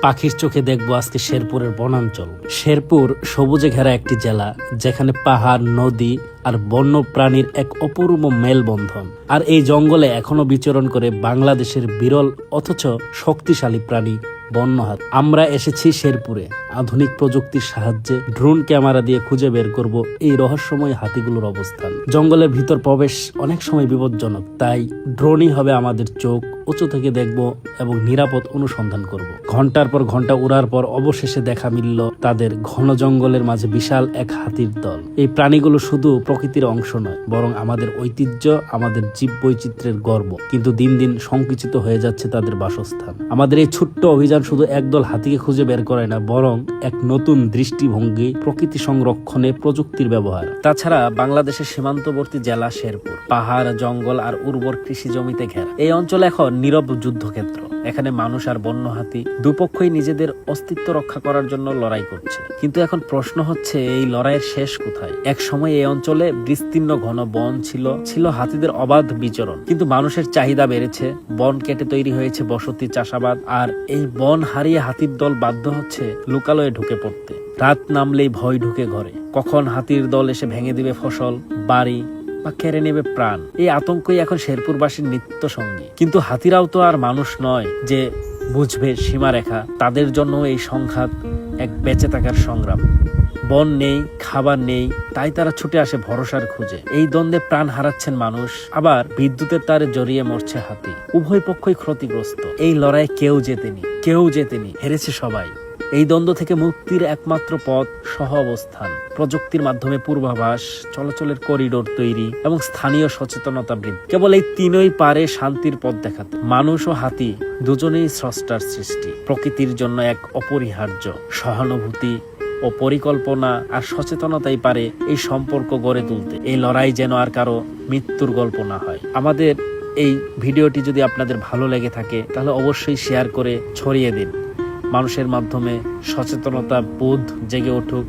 পাখির চোখে দেখবো আজকে শেরপুরের বনাঞ্চল। শেরপুর সবুজে ঘেরা একটি জেলা, যেখানে পাহাড়, নদী আর বন্য প্রাণীর এক অপূর্ব মেলবন্ধন। আর এই জঙ্গলে এখনো বিচরণ করে বাংলাদেশের বিরল অথচ শক্তিশালী প্রাণী বন্য হাতি। আমরা এসেছি শেরপুরে। আধুনিক প্রযুক্তির সাহায্যে ড্রোন ক্যামেরা দিয়ে খুঁজে বের করব এই রহস্যময় হাতিগুলোর অবস্থান। জঙ্গলের ভিতর প্রবেশ অনেক সময় বিপজ্জনক, তাই ড্রোনই হবে আমাদের চোখ। উঁচু থেকে দেখব এবং নিরাপদ অনুসন্ধান করব। ঘন্টার পর ঘন্টা উড়ার পর অবশেষে দেখা মিলল তাদের ঘন জঙ্গলের মাঝে বিশাল এক হাতির দল। এই প্রাণীগুলো শুধু প্রকৃতির অংশ নয়, বরং আমাদের ঐতিহ্য, আমাদের জীব বৈচিত্র্যের গর্ব। কিন্তু দিন দিন সংকুচিত হয়ে যাচ্ছে তাদের বাসস্থান। আমাদের এই ছোট্ট অভিযান শুধু একদল হাতিকে খুঁজে বের করে না, বরং এক নতুন দৃষ্টিভঙ্গি, প্রকৃতি সংরক্ষণে প্রযুক্তির ব্যবহার। তাছাড়া বাংলাদেশের সীমান্তবর্তী জেলা শেরপুর পাহাড়, জঙ্গল আর উর্বর কৃষি জমিতে ঘেরা। এই অঞ্চল এখন নীরব যুদ্ধক্ষেত্র। এখানে মানুষ আর বন্য হাতি দুপক্ষই নিজেদের অস্তিত্ব রক্ষা করার জন্য লড়াই করছে। কিন্তু এখন প্রশ্ন হচ্ছে, এই লড়াইয়ের শেষ কোথায়? এক সময় এই অঞ্চলে বিস্তীর্ণ ঘন বন ছিল হাতিদের অবাধ বিচরণ। কিন্তু মানুষের চাহিদা বেড়েছে, বন কেটে তৈরি হয়েছে বসতি, চাষাবাদ। আর এই বন হারিয়ে হাতির দল বাধ্য হচ্ছে লোকালয়ে ঢুকে পড়তে। রাত নামলেই ভয় ঢুকে ঘরে। কখন হাতির দল এসে ভেঙে দিবে ফসল, বাড়ি বা কেড়ে নেবে প্রাণ। এই আতঙ্কই এখন শেরপুরবাসীর নিত্য সঙ্গী। কিন্তু হাতিরাও তো আর মানুষ নয় যে বুঝবে সীমারেখা। তাদের জন্য এই সংঘাত এক বেঁচে থাকার সংগ্রাম। বন নেই, খাবার নেই, তাই তারা ছুটে আসে ভরসার খুঁজে। এই দ্বন্দ্বে প্রাণ হারাচ্ছেন মানুষ, আবার বিদ্যুতের তারে জড়িয়ে মরছে হাতি। উভয় পক্ষই ক্ষতিগ্রস্ত। এই লড়াই কেউ জেতেনি, হেরেছে সবাই। এই দ্বন্দ্ব থেকে মুক্তির একমাত্র পথ সহ অবস্থান, প্রযুক্তির মাধ্যমে পূর্বাভাস, চলাচলের করিডোর তৈরি এবং স্থানীয় সচেতনতা বৃদ্ধি। কেবল এই তিনই পারে শান্তির পথ দেখাতে। মানুষ ও হাতি দুজনেই স্রষ্টার সৃষ্টি। প্রকৃতির জন্য এক অপরিহার্য। সহানুভূতি ও পরিকল্পনা আর সচেতনতাই পারে এই সম্পর্ক গড়ে তুলতে। এই লড়াই যেন আর কারো মৃত্যুর গল্প না হয়। আমাদের এই ভিডিওটি যদি আপনাদের ভালো লেগে থাকে, তাহলে অবশ্যই শেয়ার করে ছড়িয়ে দিন। মানুষের মাধ্যমে সচেতনতা বোধ জেগে উঠুক।